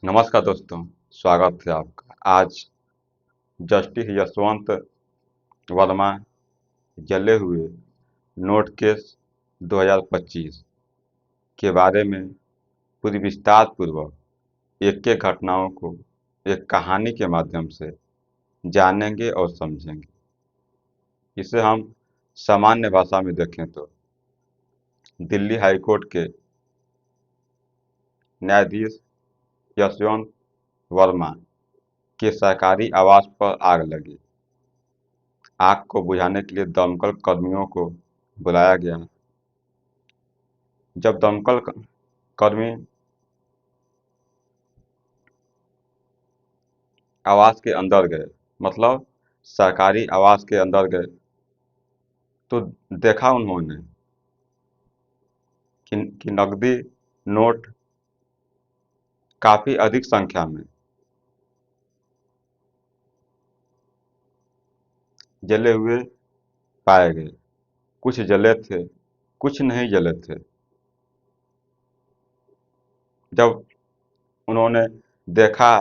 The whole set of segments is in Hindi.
नमस्कार दोस्तों, स्वागत है आपका। आज जस्टिस यशवंत वर्मा जले हुए नोट केस 2025 के बारे में पूरी विस्तार पूर्वक एक एक घटनाओं को एक कहानी के माध्यम से जानेंगे और समझेंगे। इसे हम सामान्य भाषा में देखें तो दिल्ली हाई कोर्ट के न्यायाधीश यशवंत वर्मा के सरकारी आवास पर आग लगी। आग को बुझाने के लिए दमकल कर्मियों को बुलाया गया। जब दमकल कर्मी आवास के अंदर गए, मतलब सरकारी आवास के अंदर गए, तो देखा उन्होंने कि नकदी नोट काफी अधिक संख्या में जले हुए पाए गए। कुछ जले थे, कुछ नहीं जले थे। जब उन्होंने देखा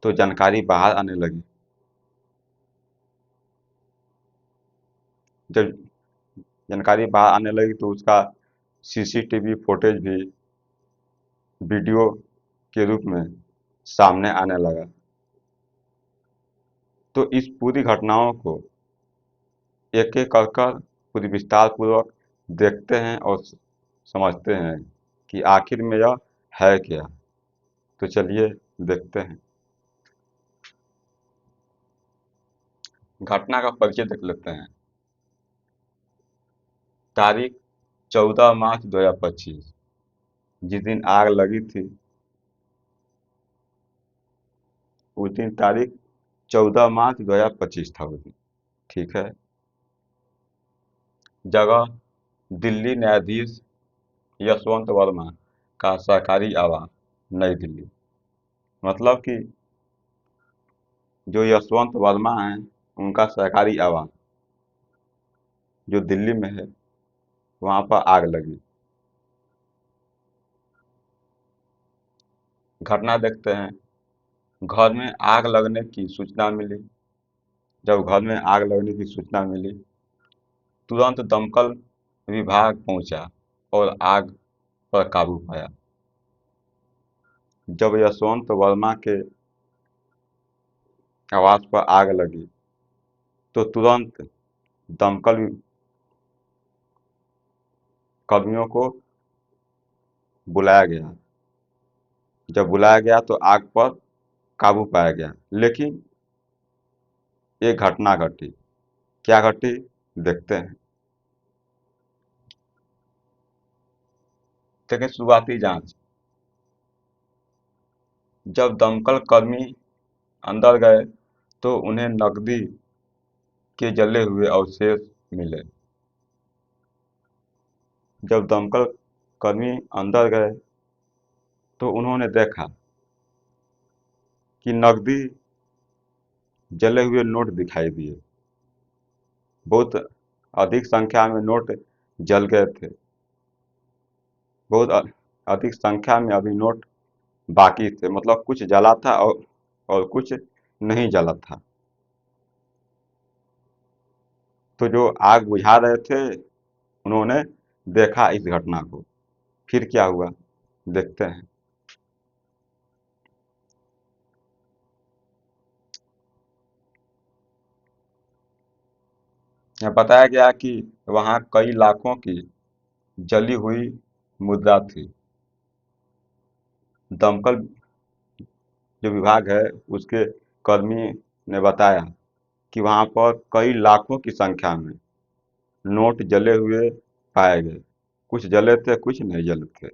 तो जानकारी बाहर आने लगी। जब जानकारी बाहर आने लगी तो उसका सीसीटीवी फुटेज भी वीडियो के रूप में सामने आने लगा। तो इस पूरी घटनाओं को एक एक कर कर पूरी विस्तार पूर्वक देखते हैं और समझते हैं कि आखिर में यह है क्या। तो चलिए देखते हैं। घटना का परिचय देख लेते हैं। तारीख 14 मार्च 2025, जिस दिन आग लगी थी उस दिन तारीख 14 मार्च 2025 था उस दिन। ठीक है। जगह दिल्ली न्यायाधीश यशवंत वर्मा का सरकारी आवास, नई दिल्ली। मतलब कि जो यशवंत वर्मा हैं उनका सरकारी आवास जो दिल्ली में है, वहां पर आग लगी। घटना देखते हैं। घर में आग लगने की सूचना मिली। जब घर में आग लगने की सूचना मिली, तुरंत दमकल विभाग पहुंचा और आग पर काबू पाया। जब यशवंत वर्मा के आवास पर आग लगी तो तुरंत दमकल कर्मियों को बुलाया गया। जब बुलाया गया तो आग पर काबू पाया गया। लेकिन एक घटना घटी। क्या घटी, देखते हैं। देखें, शुरुआती जांच। जब दमकल कर्मी अंदर गए तो उन्हें नकदी के जले हुए अवशेष मिले। जब दमकल कर्मी अंदर गए तो उन्होंने देखा कि नकदी जले हुए नोट दिखाई दिए। बहुत अधिक संख्या में नोट जल गए थे। बहुत अधिक संख्या में अभी नोट बाकी थे, मतलब कुछ जला था और कुछ नहीं जला था। तो जो आग बुझा रहे थे उन्होंने देखा इस घटना को। फिर क्या हुआ, देखते हैं। यहाँ बताया गया कि वहाँ कई लाखों की जली हुई मुद्रा थी। दमकल जो विभाग है उसके कर्मी ने बताया कि वहाँ पर कई लाखों की संख्या में नोट जले हुए पाए गए। कुछ जले थे, कुछ नहीं जले थे।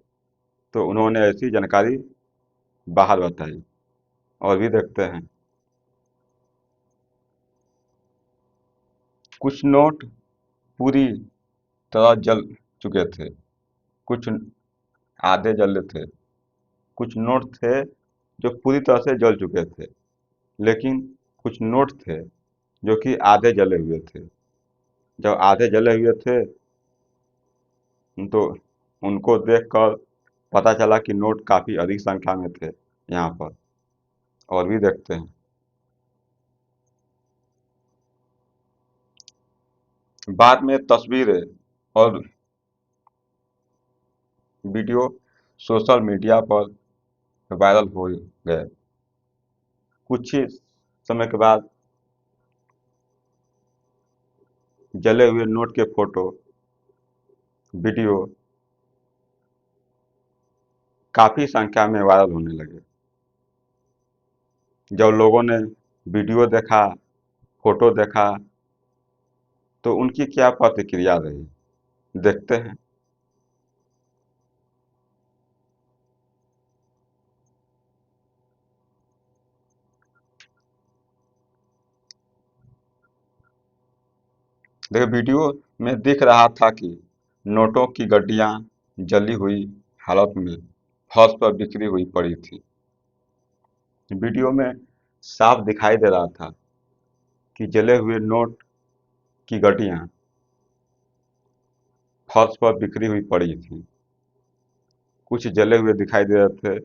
तो उन्होंने ऐसी जानकारी बाहर बताई। और भी देखते हैं। कुछ नोट पूरी तरह जल चुके थे, कुछ आधे जले थे। कुछ नोट थे जो पूरी तरह से जल चुके थे, लेकिन कुछ नोट थे जो कि आधे जले हुए थे। जब आधे जले हुए थे तो उनको देखकर पता चला कि नोट काफ़ी अधिक संख्या में थे। यहाँ पर और भी देखते हैं। बाद में तस्वीरें और वीडियो सोशल मीडिया पर वायरल हो गए। कुछ ही समय के बाद जले हुए नोट के फोटो, वीडियो काफी संख्या में वायरल होने लगे। जब लोगों ने वीडियो देखा, फोटो देखा, तो उनकी क्या प्रतिक्रिया रही, देखते हैं। देखिए, वीडियो में दिख रहा था कि नोटों की गड्डियां जली हुई हालत में फर्श पर बिखरी हुई पड़ी थी। वीडियो में साफ दिखाई दे रहा था कि जले हुए नोट की गड्डियां फर्श पर बिखरी हुई पड़ी थी। कुछ जले हुए दिखाई दे रहे थे,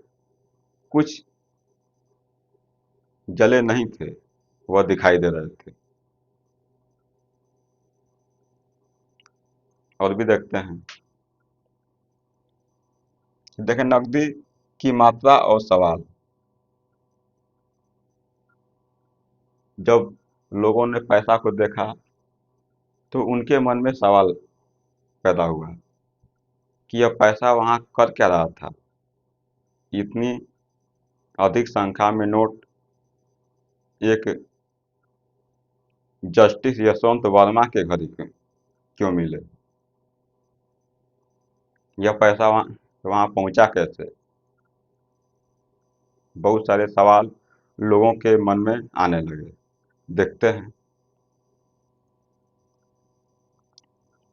कुछ जले नहीं थे, वह दिखाई दे रहे थे। और भी देखते हैं। देखें, नकदी की मात्रा और सवाल। जब लोगों ने पैसा को देखा तो उनके मन में सवाल पैदा हुआ कि यह पैसा वहां कर क्या रहा था। इतनी अधिक संख्या में नोट एक जस्टिस यशवंत वर्मा के घर ही क्यों मिले। यह पैसा वहां पहुंचा कैसे। बहुत सारे सवाल लोगों के मन में आने लगे। देखते हैं।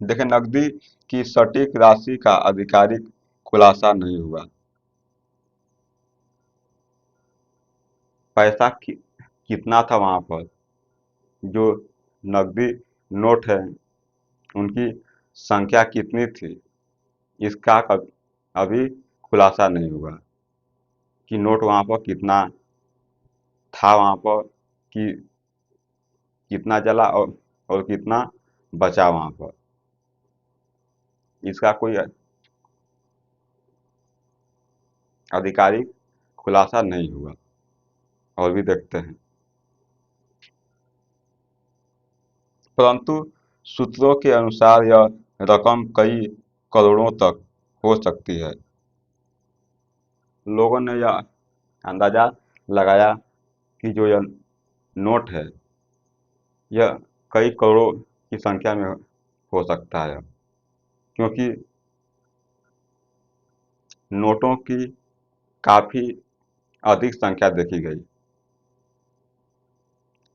देखें, नकदी की सटीक राशि का आधिकारिक खुलासा नहीं हुआ। पैसा कितना था वहां पर, जो नकदी नोट है उनकी संख्या कितनी थी, इसका अभी खुलासा नहीं हुआ कि नोट वहां पर कितना था वहां पर, कि कितना जला और कितना बचा वहां पर। इसका कोई आधिकारिक खुलासा नहीं हुआ। और भी देखते हैं। परंतु सूत्रों के अनुसार यह रकम कई करोड़ों तक हो सकती है। लोगों ने यह अंदाजा लगाया कि जो यह नोट है यह कई करोड़ों की संख्या में हो सकता है, क्योंकि नोटों की काफ़ी अधिक संख्या देखी गई,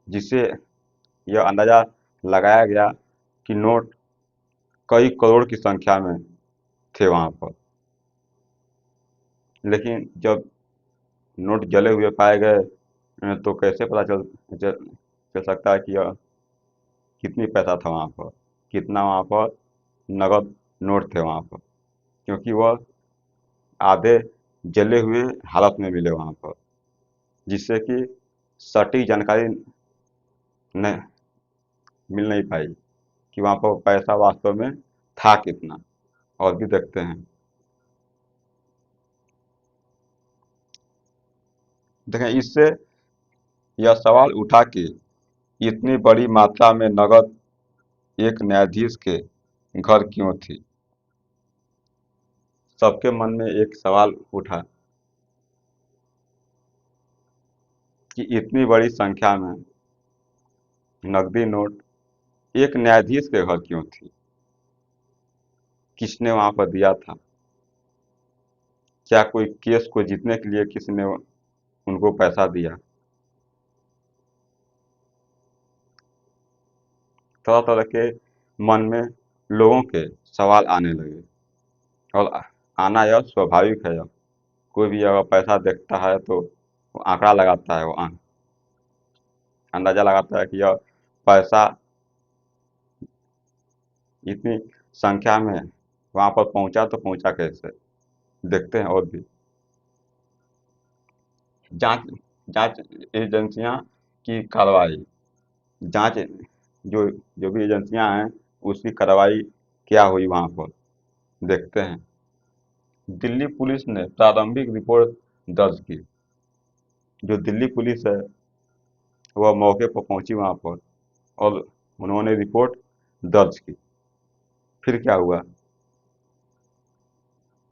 जिससे यह अंदाज़ा लगाया गया कि नोट कई करोड़ की संख्या में थे वहाँ पर। लेकिन जब नोट जले हुए पाए गए तो कैसे पता चल सकता है कि यह कितनी पैसा था वहाँ पर, कितना वहाँ पर नगद नोट थे वहाँ पर, क्योंकि वह आधे जले हुए हालत में मिले वहाँ पर, जिससे कि सटीक जानकारी न मिल नहीं पाई कि वहाँ पर पैसा वास्तव में था कितना। और भी देखते हैं। देखें, इससे यह सवाल उठा कि इतनी बड़ी मात्रा में नगद एक न्यायाधीश के घर क्यों थी। सबके मन में एक सवाल उठा कि इतनी बड़ी संख्या में नकदी नोट एक न्यायाधीश के घर क्यों थी, किसने वहां पर दिया था। क्या कोई केस को जीतने के लिए किसी ने उनको पैसा दिया। तरह तरह के मन में लोगों के सवाल आने लगे, और आना यह स्वाभाविक है। कोई भी अगर पैसा देखता है तो वो आंकड़ा लगाता है, वो अंदाजा लगाता है कि यह पैसा इतनी संख्या में वहां पर पहुंचा तो पहुंचा कैसे। देखते हैं। और भी जांच जांच एजेंसियां की कार्रवाई, जांच जो जो भी एजेंसियां हैं उसकी कार्रवाई क्या हुई वहाँ पर देखते हैं। दिल्ली पुलिस ने प्रारंभिक रिपोर्ट दर्ज की। जो दिल्ली पुलिस है वह मौके पर पहुंची वहाँ पर और उन्होंने रिपोर्ट दर्ज की। फिर क्या हुआ?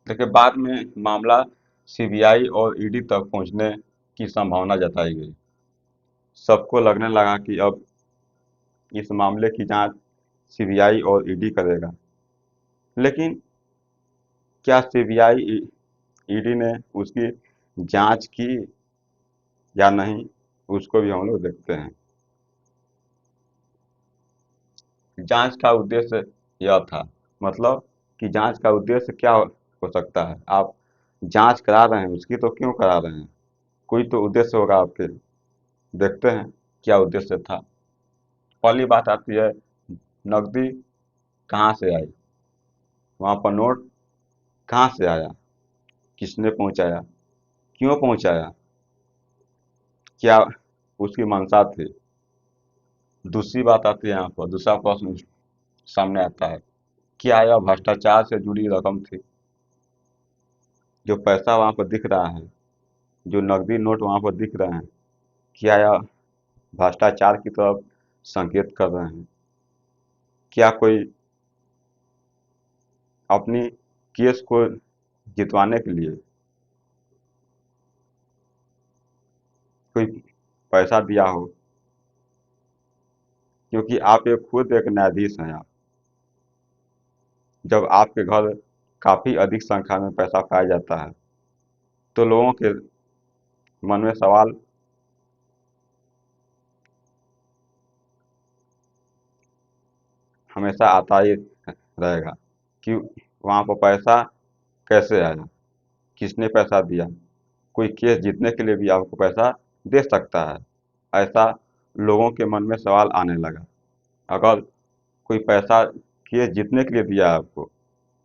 देखिए, बाद में मामला सीबीआई और ईडी तक पहुंचने की संभावना जताई गई। सबको लगने लगा कि अब इस मामले की जांच सीबीआई और ईडी करेगा। लेकिन क्या सीबीआई ईडी ने उसकी जांच की या नहीं, उसको भी हम लोग देखते हैं। जांच का उद्देश्य यह था, मतलब कि जांच का उद्देश्य क्या हो सकता है? आप जांच करा रहे हैं उसकी, तो क्यों करा रहे हैं? कोई तो उद्देश्य होगा आपके। देखते हैं क्या उद्देश्य था। पहली बात आती है, नकदी कहाँ से आई? वहाँ पर नोट कहाँ से आया? किसने पहुँचाया? क्यों पहुँचाया? क्या उसकी मंशा थी? दूसरी बात आती है, यहाँ पर दूसरा प्रश्न सामने आता है, क्या यह भ्रष्टाचार से जुड़ी रकम थी? जो पैसा वहाँ पर दिख रहा है, जो नकदी नोट वहाँ पर दिख रहे हैं, क्या यह भ्रष्टाचार की तरफ संकेत कर रहे हैं? क्या कोई अपनी केस को जितवाने के लिए कोई पैसा दिया हो? क्योंकि आप एक खुद एक न्यायाधीश हैं। आप जब आपके घर काफ़ी अधिक संख्या में पैसा पाया जाता है तो लोगों के मन में सवाल हमेशा आता ही रहेगा कि वहाँ पर पैसा कैसे आया, किसने पैसा दिया? कोई केस जीतने के लिए भी आपको पैसा दे सकता है, ऐसा लोगों के मन में सवाल आने लगा। अगर कोई पैसा केस जीतने के लिए दिया है आपको,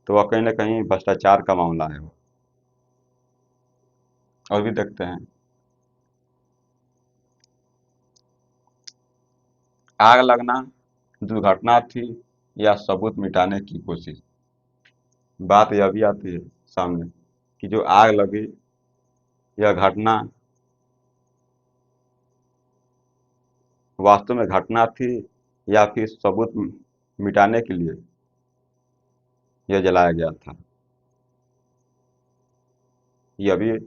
तो वह कहीं ना कहीं भ्रष्टाचार का मामला है वो। और भी देखते हैं, आग लगना दुर्घटना थी या सबूत मिटाने की कोशिश? बात यह भी आती है सामने कि जो आग लगी, यह घटना वास्तव में घटना थी या फिर सबूत मिटाने के लिए यह जलाया गया था? यह भी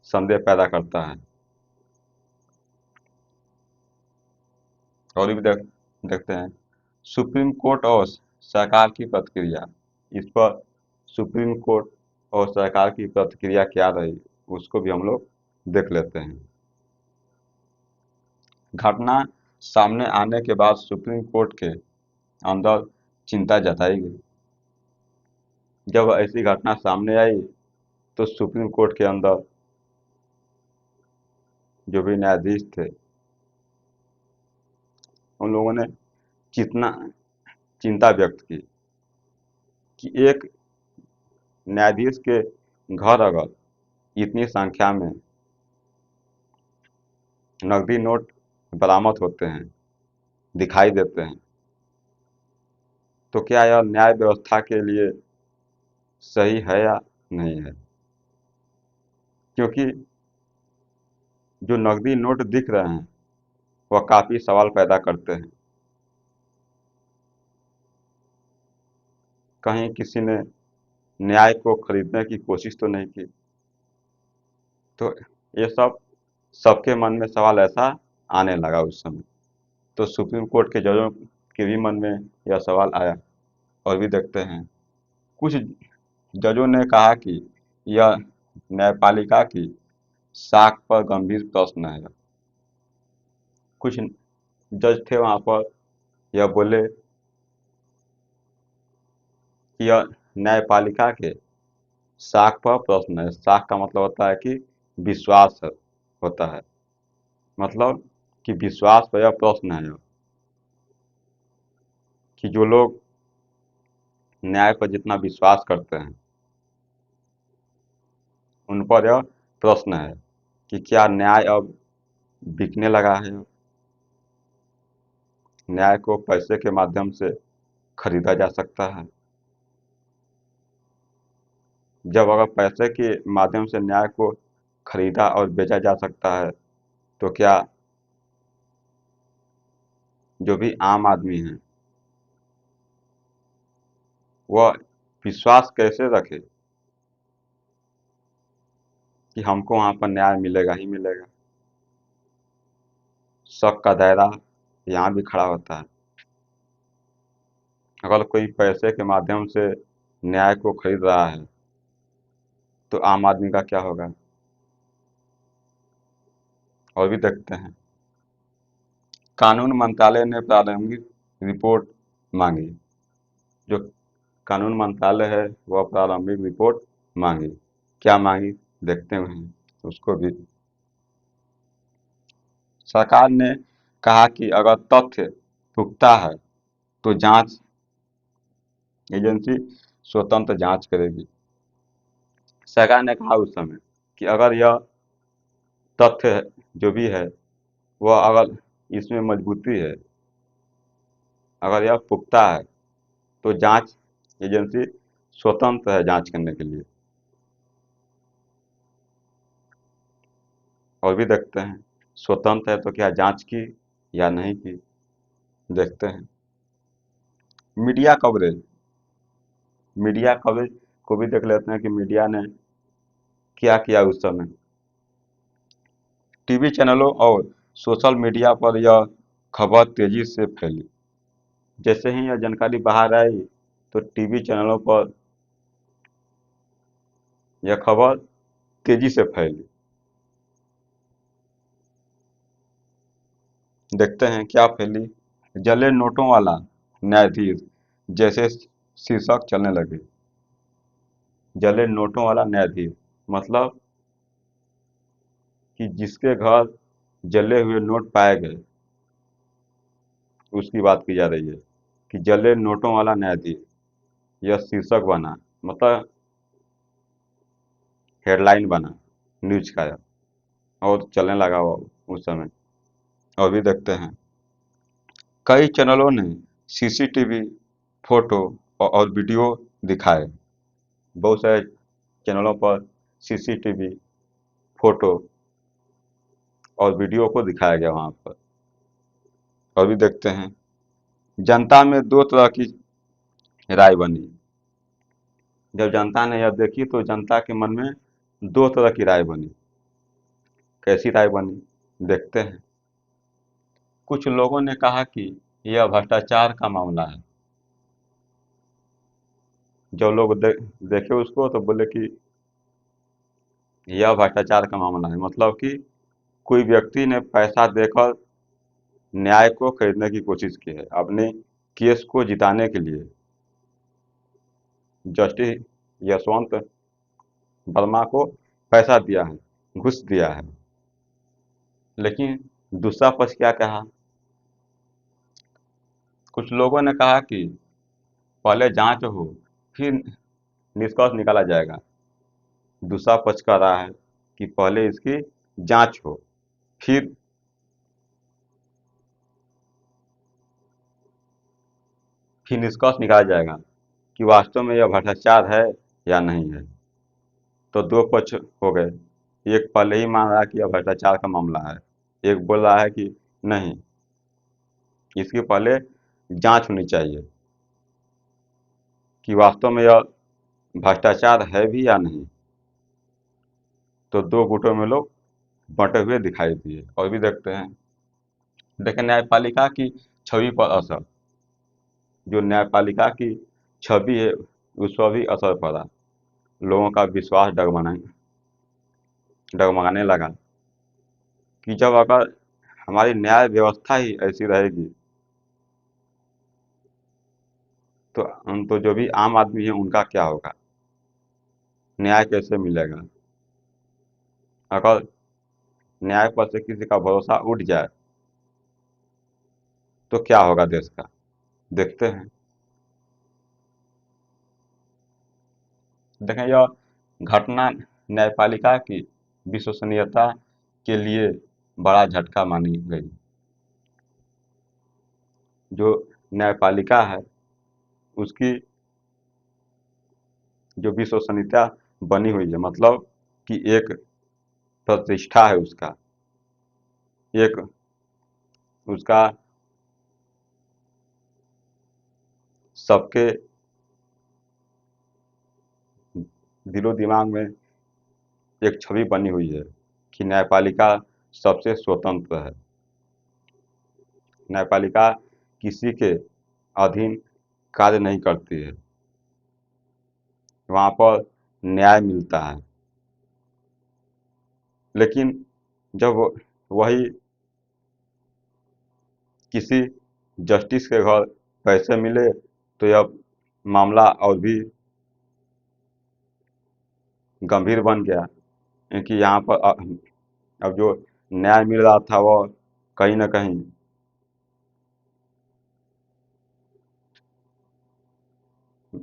संदेह पैदा करता है। और भी देखते हैं, सुप्रीम कोर्ट और सरकार की प्रतिक्रिया। इस पर सुप्रीम कोर्ट और सरकार की प्रतिक्रिया क्या रही, उसको भी हम लोग देख लेते हैं। घटना सामने आने के बाद सुप्रीम कोर्ट के अंदर चिंता जताई गई। जब ऐसी घटना सामने आई तो सुप्रीम कोर्ट के अंदर जो भी न्यायाधीश थे, उन लोगों ने कितना चिंता व्यक्त की कि एक न्यायाधीश के घर अगर इतनी संख्या में नकदी नोट बरामद होते हैं, दिखाई देते हैं, तो क्या यह न्याय व्यवस्था के लिए सही है या नहीं है? क्योंकि जो नकदी नोट दिख रहे हैं वह काफ़ी सवाल पैदा करते हैं। कहीं किसी ने न्याय को खरीदने की कोशिश तो नहीं की? तो ये सब सबके मन में सवाल ऐसा आने लगा उस समय। तो सुप्रीम कोर्ट के जजों के भी मन में यह सवाल आया। और भी देखते हैं, कुछ जजों ने कहा कि यह न्यायपालिका की साख पर गंभीर प्रश्न है। कुछ जज थे वहाँ पर, यह बोले कि यह न्यायपालिका के साख पर प्रश्न है। साख का मतलब होता है कि विश्वास होता है, मतलब कि विश्वास पर यह प्रश्न है कि जो लोग न्याय पर जितना विश्वास करते हैं उन पर यह प्रश्न है। कि क्या न्याय अब बिकने लगा है। न्याय को पैसे के माध्यम से खरीदा जा सकता है। जब अगर पैसे के माध्यम से न्याय को खरीदा और बेचा जा सकता है, तो क्या जो भी आम आदमी है वह विश्वास कैसे रखे कि हमको वहाँ पर न्याय मिलेगा ही मिलेगा। शक का दायरा यहाँ भी खड़ा होता है। अगर कोई पैसे के माध्यम से न्याय को खरीद रहा है तो आम आदमी का क्या होगा। और भी देखते हैं, कानून मंत्रालय ने प्रारंभिक रिपोर्ट मांगी। जो कानून मंत्रालय है वह प्रारंभिक रिपोर्ट मांगी। क्या मांगी देखते हैं उसको भी। सरकार ने कहा कि अगर तथ्य पुख्ता है तो जांच एजेंसी स्वतंत्र जांच करेगी। सरकार ने कहा उस समय कि अगर यह तथ्य जो भी है वह अगर इसमें मजबूती है, अगर यह पुख्ता है, तो जांच एजेंसी स्वतंत्र है जांच करने के लिए। और भी देखते हैं, स्वतंत्र है तो क्या जांच की या नहीं की देखते हैं। मीडिया कवरेज, मीडिया कवरेज को भी देख लेते हैं कि मीडिया ने क्या किया उस समय। टीवी चैनलों और सोशल मीडिया पर यह खबर तेजी से फैली। जैसे ही यह जानकारी बाहर आई तो टीवी चैनलों पर यह खबर तेजी से फैली। देखते हैं क्या फैली। जले नोटों वाला न्यायाधीश जैसे शीर्षक चलने लगे। जले नोटों वाला न्यायाधीश मतलब कि जिसके घर जले हुए नोट पाए गए उसकी बात की जा रही है कि जले नोटों वाला न्यायाधीश। यह शीर्षक बना, मतलब हेडलाइन बना न्यूज का और चलने लगा वो उस समय। और भी देखते हैं, कई चैनलों ने सीसीटीवी फोटो और वीडियो दिखाए। बहुत सारे चैनलों पर सीसीटीवी फोटो और वीडियो को दिखाया गया वहाँ पर। और भी देखते हैं, जनता में दो तरह की राय बनी। जब जनता ने यह देखी तो जनता के मन में दो तरह की राय बनी। कैसी राय बनी देखते हैं। कुछ लोगों ने कहा कि यह भ्रष्टाचार का मामला है। जो लोग देखे उसको तो बोले कि यह भ्रष्टाचार का मामला है, मतलब कि कोई व्यक्ति ने पैसा देकर न्याय को खरीदने की कोशिश की है अपने केस को जिताने के लिए। जस्टिस यशवंत वर्मा को पैसा दिया है, घूस दिया है। लेकिन दूसरा पक्ष क्या कहा, कुछ लोगों ने कहा कि पहले जांच हो फिर निष्कर्ष निकाला जाएगा। दूसरा पक्ष कह रहा है कि पहले इसकी जांच हो फिर निष्कर्ष निकाला जाएगा कि वास्तव में यह भ्रष्टाचार है या नहीं है। तो दो पक्ष हो गए। एक पहले ही मान रहा है कि यह भ्रष्टाचार का मामला है, एक बोल रहा है कि नहीं, इसकी पहले जांच होनी चाहिए कि वास्तव में यह भ्रष्टाचार है भी या नहीं। तो दो गुटों में लोग बंटे हुए दिखाई दिए। और भी देखते हैं, देखें न्यायपालिका की छवि पर असर। जो न्यायपालिका की छवि है उस पर भी असर पड़ा। लोगों का विश्वास डगमगाने लगा कि जब अगर हमारी न्याय व्यवस्था ही ऐसी रहेगी तो जो भी आम आदमी है उनका क्या होगा, न्याय कैसे मिलेगा। अगर न्याय पर से किसी का भरोसा उठ जाए तो क्या होगा देश का देखते हैं। देखें यह घटना न्यायपालिका की विश्वसनीयता के लिए बड़ा झटका मानी गई। जो न्यायपालिका है उसकी जो विश्वसनीयता बनी हुई है, मतलब कि एक प्रतिष्ठा है उसका, एक उसका सबके दिलो दिमाग में एक छवि बनी हुई है कि न्यायपालिका सबसे स्वतंत्र है। न्यायपालिका किसी के अधीन कार्य नहीं करती है, वहाँ पर न्याय मिलता है। लेकिन जब वही किसी जस्टिस के घर पैसे मिले तो यह मामला और भी गंभीर बन गया, क्योंकि यहाँ पर अब जो न्याय मिल रहा था वह कहीं ना कहीं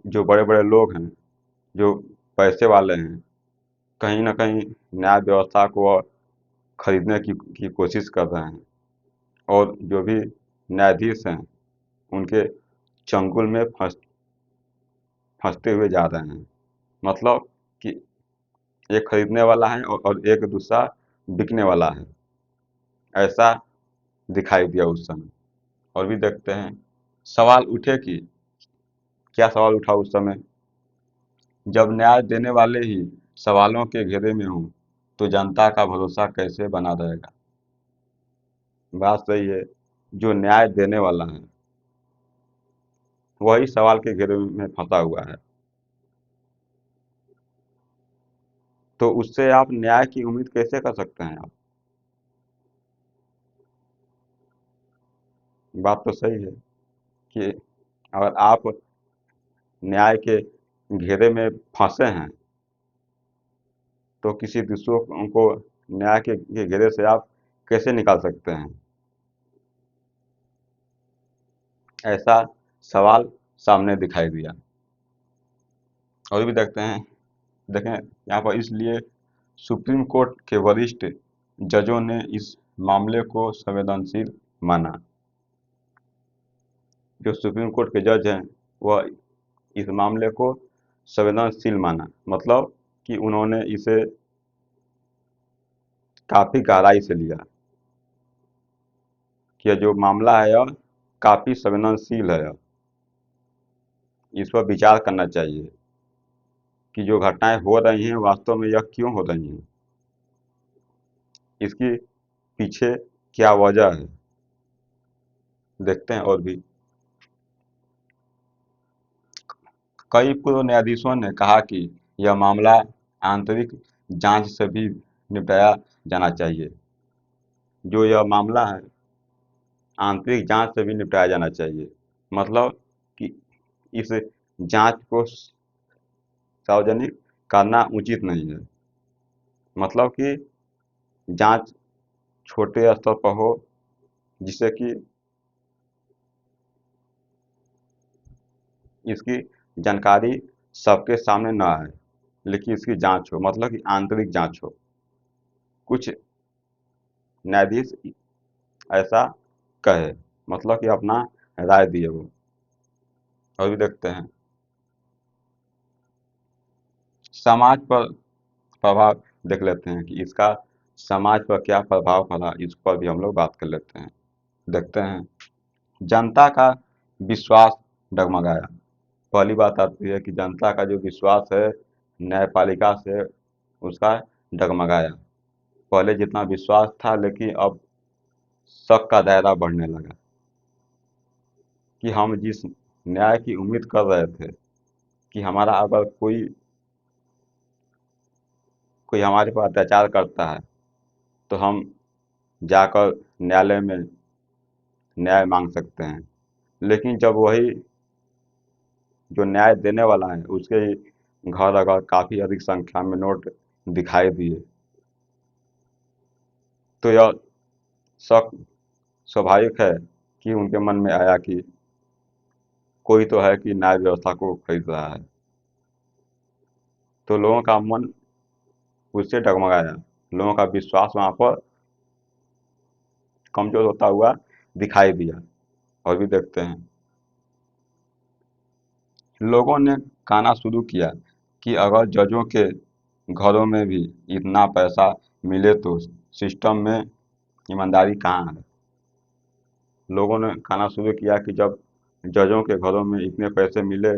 जो बड़े बड़े लोग हैं, जो पैसे वाले हैं, कहीं ना कहीं न्याय व्यवस्था को और खरीदने की कोशिश कर रहे हैं और जो भी न्यायाधीश हैं उनके चंगुल में फंसते हुए जा रहे हैं। मतलब कि एक खरीदने वाला है और एक दूसरा बिकने वाला है, ऐसा दिखाई दिया उस समय। और भी देखते हैं, सवाल उठे कि क्या सवाल उठा उस समय, जब न्याय देने वाले ही सवालों के घेरे में हों तो जनता का भरोसा कैसे बना रहेगा। बात सही है, जो न्याय देने वाला है वही सवाल के घेरे में फंसा हुआ है, तो उससे आप न्याय की उम्मीद कैसे कर सकते हैं आप। बात तो सही है कि अगर आप न्याय के घेरे में फंसे हैं तो किसी दूसरों को न्याय के घेरे से आप कैसे निकाल सकते हैं। ऐसा सवाल सामने दिखाई दिया। और भी देखते हैं, देखें यहाँ पर इसलिए सुप्रीम कोर्ट के वरिष्ठ जजों ने इस मामले को संवेदनशील माना। जो सुप्रीम कोर्ट के जज हैं वह इस मामले को संवेदनशील माना, मतलब कि उन्होंने इसे काफ़ी गहराई से लिया कि यह जो मामला है यह काफ़ी संवेदनशील है, इस पर विचार करना चाहिए कि जो घटनाएं हो रही हैं वास्तव में यह क्यों हो रही हैं, इसकी पीछे क्या वजह है। देखते हैं और भी कई पूर्व न्यायाधीशों ने कहा कि यह मामला आंतरिक जांच से भी निपटाया जाना चाहिए। जो यह मामला है आंतरिक जांच से भी निपटाया जाना चाहिए, मतलब कि इस जांच को सार्वजनिक करना उचित नहीं है। मतलब कि जांच छोटे स्तर पर हो जिससे कि इसकी जानकारी सबके सामने ना आए, लेकिन इसकी जांच हो, मतलब कि आंतरिक जांच हो। कुछ न्यायाधीश ऐसा कहे, मतलब कि अपना राय दिए वो। और भी देखते हैं, समाज पर प्रभाव देख लेते हैं कि इसका समाज पर क्या प्रभाव पड़ा, इस पर भी हम लोग बात कर लेते हैं। देखते हैं, जनता का विश्वास डगमगाया। पहली बात आती है कि जनता का जो विश्वास है न्यायपालिका से उसका डगमगाया। पहले जितना विश्वास था लेकिन अब शक का दायरा बढ़ने लगा कि हम जिस न्याय की उम्मीद कर रहे थे कि हमारा अगर कोई कोई हमारे पर अत्याचार करता है तो हम जाकर न्यायालय में न्याय मांग सकते हैं, लेकिन जब वही जो न्याय देने वाला है उसके घर अगर काफ़ी अधिक संख्या में नोट दिखाई दिए तो यह शक स्वाभाविक है कि उनके मन में आया कि कोई तो है कि न्याय व्यवस्था को खरीद रहा है। तो लोगों का मन उससे डगमगाया, लोगों का विश्वास वहाँ पर कमजोर होता हुआ दिखाई दिया। और भी देखते हैं, लोगों ने कहना शुरू किया कि अगर जजों के घरों में भी इतना पैसा मिले तो सिस्टम में ईमानदारी कहाँ है। लोगों ने कहना शुरू किया कि जब जजों के घरों में इतने पैसे मिले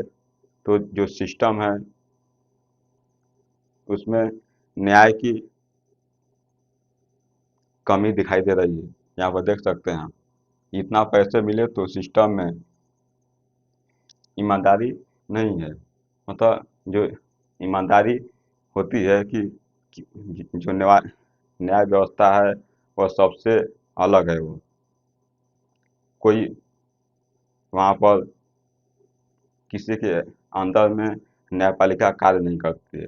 तो जो सिस्टम है उसमें न्याय की कमी दिखाई दे रही है। यहाँ पर देख सकते हैं, इतना पैसे मिले तो सिस्टम में ईमानदारी नहीं है। मतलब जो ईमानदारी होती है कि जो न्याय व्यवस्था है वह सबसे अलग है। वो कोई वहाँ पर किसी के अंदर में न्यायपालिका कार्य नहीं करती है।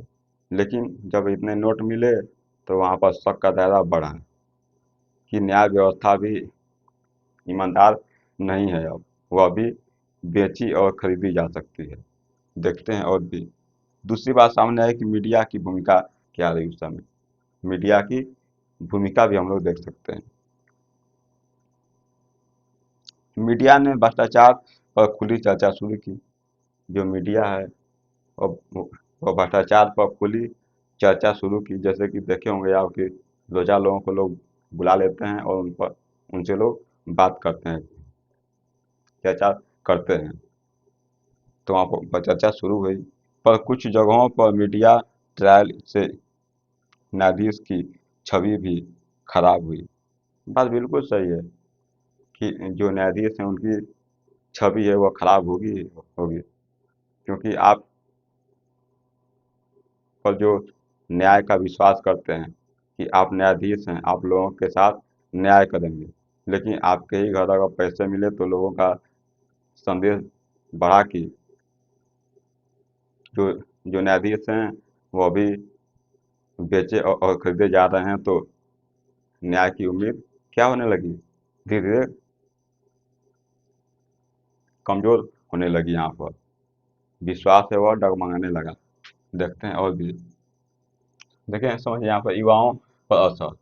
लेकिन जब इतने नोट मिले तो वहाँ पर शक का दायरा बढ़ा कि न्याय व्यवस्था भी ईमानदार नहीं है। अब वह भी बेची और खरीदी जा सकती है। देखते हैं और भी। दूसरी बात सामने है कि मीडिया की भूमिका क्या रही उस समय। मीडिया की भूमिका भी हम लोग देख सकते हैं। मीडिया ने भ्रष्टाचार पर खुली चर्चा शुरू की। जो मीडिया है और भ्रष्टाचार पर खुली चर्चा शुरू की। जैसे कि देखे होंगे आप कि रोजा लोगों को लोग बुला लेते हैं और उनसे लोग बात करते हैं, चर्चा करते हैं। तो वहाँ पर चर्चा शुरू हुई। पर कुछ जगहों पर मीडिया ट्रायल से न्यायाधीश की छवि भी खराब हुई। बात बिल्कुल सही है कि जो न्यायाधीश हैं उनकी छवि है वो खराब होगी होगी। क्योंकि आप पर जो न्याय का विश्वास करते हैं कि आप न्यायाधीश हैं, आप लोगों के साथ न्याय करेंगे। लेकिन आपके ही घर अगर पैसे मिले तो लोगों का संदेश बढ़ा कि जो जो न्यायाधीश हैं वो अभी बेचे और खरीदे जा रहे हैं। तो न्याय की उम्मीद क्या होने लगी, धीरे धीरे कमजोर होने लगी। यहाँ पर विश्वास है वह डगमगाने लगा। देखते हैं और भी। देखें समझ यहाँ पर युवाओं पर असर,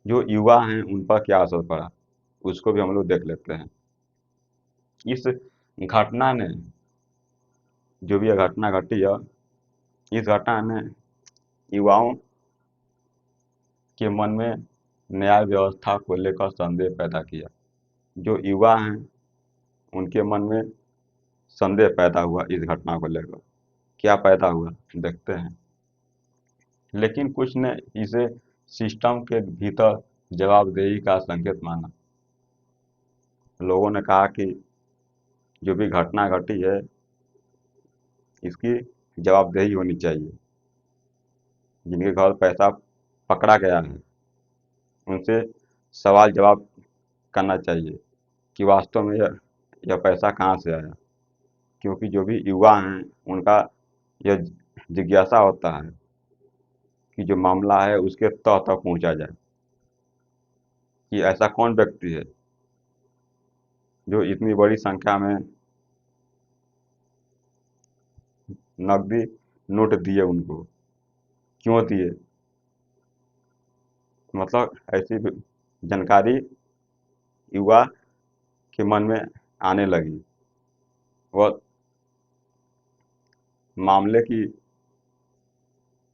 जो युवा हैं उन पर क्या असर पड़ा उसको भी हम लोग देख लेते हैं। इस घटना ने, जो भी यह घटना घटी है, इस घटना ने युवाओं के मन में न्याय व्यवस्था को लेकर संदेह पैदा किया। जो युवा हैं उनके मन में संदेह पैदा हुआ इस घटना को लेकर। क्या पैदा हुआ देखते हैं। लेकिन कुछ ने इसे सिस्टम के भीतर जवाबदेही का संकेत माना। लोगों ने कहा कि जो भी घटना घटी है इसकी जवाबदेही होनी चाहिए। जिनके घर पैसा पकड़ा गया है उनसे सवाल जवाब करना चाहिए कि वास्तव में यह पैसा कहाँ से आया। क्योंकि जो भी युवा हैं उनका यह जिज्ञासा होता है कि जो मामला है उसके तह तक पहुँचा जाए कि ऐसा कौन व्यक्ति है जो इतनी बड़ी संख्या में नकदी नोट दिए उनको, क्यों दिए। मतलब ऐसी जानकारी युवा के मन में आने लगी। वह मामले की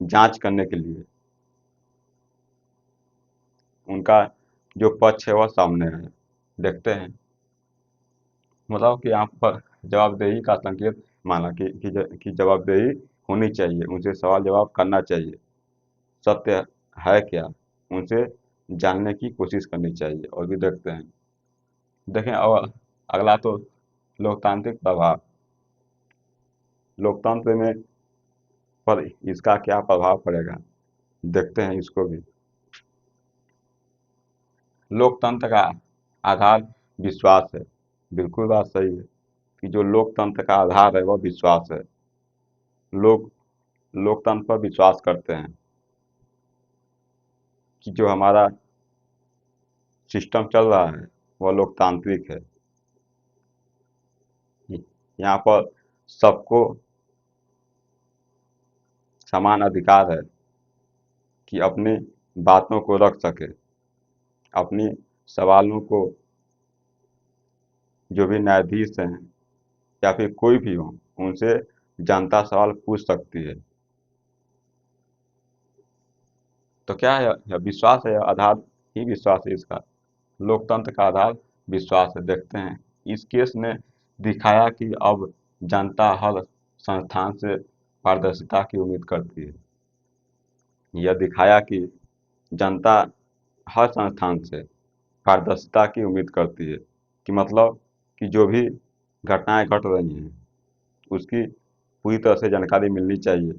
जांच करने के लिए उनका जो पक्ष है वह सामने है। देखते हैं। मतलब कि यहाँ पर जवाबदेही का संकेत माना कि जवाबदेही होनी चाहिए, उनसे सवाल जवाब करना चाहिए। सत्य है क्या उनसे जानने की कोशिश करनी चाहिए। और भी देखते हैं। देखें और अगला तो लोकतांत्रिक प्रभाव। लोकतंत्र में पर इसका क्या प्रभाव पड़ेगा देखते हैं इसको भी। लोकतंत्र का आधार विश्वास है। बिल्कुल बात सही है कि जो लोकतंत्र का आधार है वह विश्वास है। लोग लोकतंत्र पर विश्वास करते हैं कि जो हमारा सिस्टम चल रहा है वह लोकतांत्रिक है। यहाँ पर सबको समान अधिकार है कि अपनी बातों को रख सके, अपनी सवालों को जो भी न्यायाधीश हैं या फिर कोई भी हो, उनसे जनता सवाल पूछ सकती है। तो क्या है, यह विश्वास है, यह आधार ही विश्वास है इसका। लोकतंत्र का आधार विश्वास है। देखते हैं, इस केस ने दिखाया कि अब जनता हर संस्थान से पारदर्शिता की उम्मीद करती है। यह दिखाया कि जनता हर संस्थान से पारदर्शिता की उम्मीद करती है, कि मतलब कि जो भी घटनाएं घट रही हैं उसकी पूरी तरह से जानकारी मिलनी चाहिए,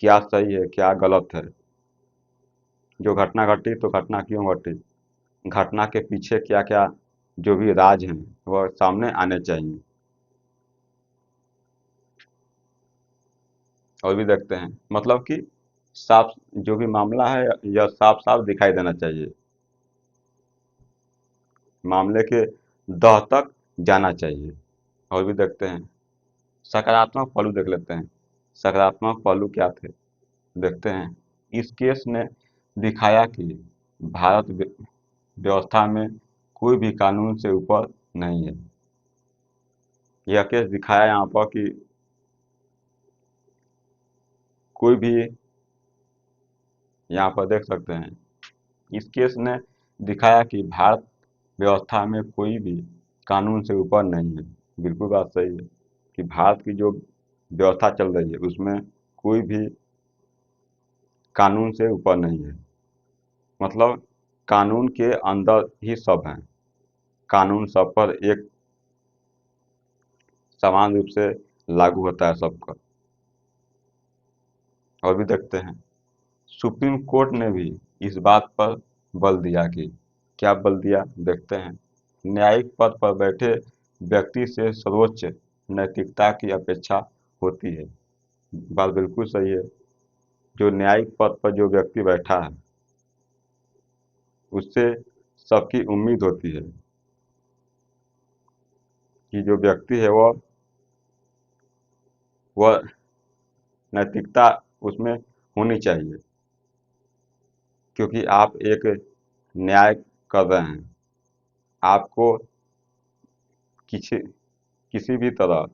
क्या सही है क्या गलत है। जो घटना घटी तो घटना क्यों घटी, घटना के पीछे क्या क्या जो भी राज हैं वह सामने आने चाहिए। और भी देखते हैं, मतलब कि साफ जो भी मामला है यह साफ साफ दिखाई देना चाहिए, मामले के तह तक जाना चाहिए। और भी देखते हैं, सकारात्मक पहलू देख लेते हैं। सकारात्मक पहलू क्या थे, देखते हैं। इस केस ने दिखाया कि भारत व्यवस्था में कोई भी कानून से ऊपर नहीं है। यह केस दिखाया यहाँ पर कि कोई भी, यहाँ पर देख सकते हैं, इस केस ने दिखाया कि भारत व्यवस्था में कोई भी कानून से ऊपर नहीं है। बिल्कुल बात सही है कि भारत की जो व्यवस्था चल रही है उसमें कोई भी कानून से ऊपर नहीं है। मतलब कानून के अंदर ही सब हैं, कानून सब पर एक समान रूप से लागू होता है सब पर। और भी देखते हैं, सुप्रीम कोर्ट ने भी इस बात पर बल दिया कि, क्या बल दिया, देखते हैं। न्यायिक पद पर बैठे व्यक्ति से सर्वोच्च नैतिकता की अपेक्षा होती है। बात बिल्कुल सही है। जो न्यायिक पद पर जो व्यक्ति बैठा है उससे सबकी उम्मीद होती है कि जो व्यक्ति है वह नैतिकता उसमें होनी चाहिए, क्योंकि आप एक न्याय कर रहे हैं। आपको किसी किसी भी तरह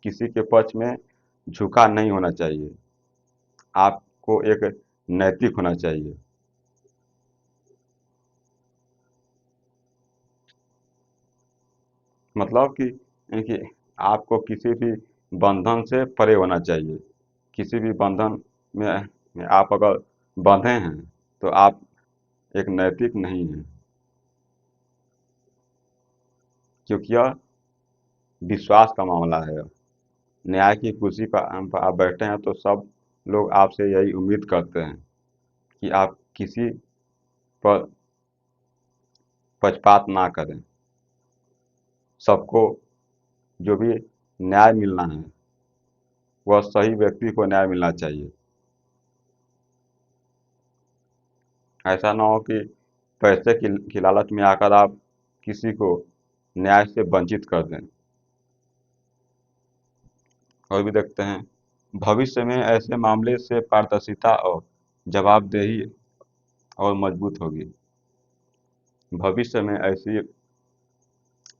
किसी के पक्ष में झुका नहीं होना चाहिए, आपको एक नैतिक होना चाहिए। मतलब कि आपको किसी भी बंधन से परे होना चाहिए। किसी भी बंधन में आप अगर बंधे हैं तो आप एक नैतिक नहीं हैं, क्योंकि यह विश्वास का मामला है। न्याय की कुर्सी पर आप बैठे हैं तो सब लोग आपसे यही उम्मीद करते हैं कि आप किसी पर पक्षपात ना करें। सबको जो भी न्याय मिलना है वह सही व्यक्ति को न्याय मिलना चाहिए। ऐसा ना हो कि पैसे की लालच में आकर आप किसी को न्याय से वंचित कर दें। और भी देखते हैं, भविष्य में ऐसे मामले से पारदर्शिता और जवाबदेही और मजबूत होगी। भविष्य में ऐसी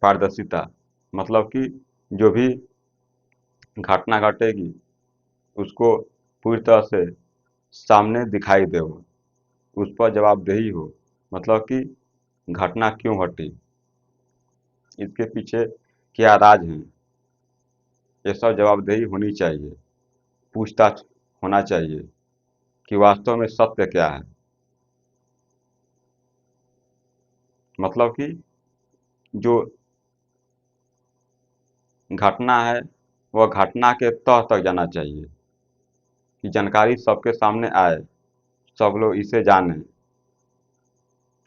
पारदर्शिता मतलब कि जो भी घटना घटेगी उसको पूरी तरह से सामने दिखाई दे, वो उस पर जवाबदेही हो। मतलब कि घटना क्यों घटी, इसके पीछे क्या राज हैं, ये सब जवाबदेही होनी चाहिए। पूछताछ होना चाहिए कि वास्तव में सत्य क्या है। मतलब कि जो घटना है वह घटना के तह तक जाना चाहिए, कि जानकारी सबके सामने आए, सब लोग इसे जानें,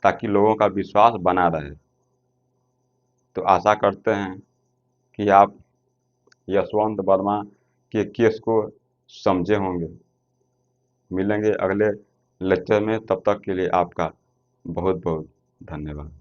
ताकि लोगों का विश्वास बना रहे। तो आशा करते हैं कि आप यशवंत वर्मा के केस को समझे होंगे। मिलेंगे अगले लेक्चर में, तब तक के लिए आपका बहुत बहुत धन्यवाद।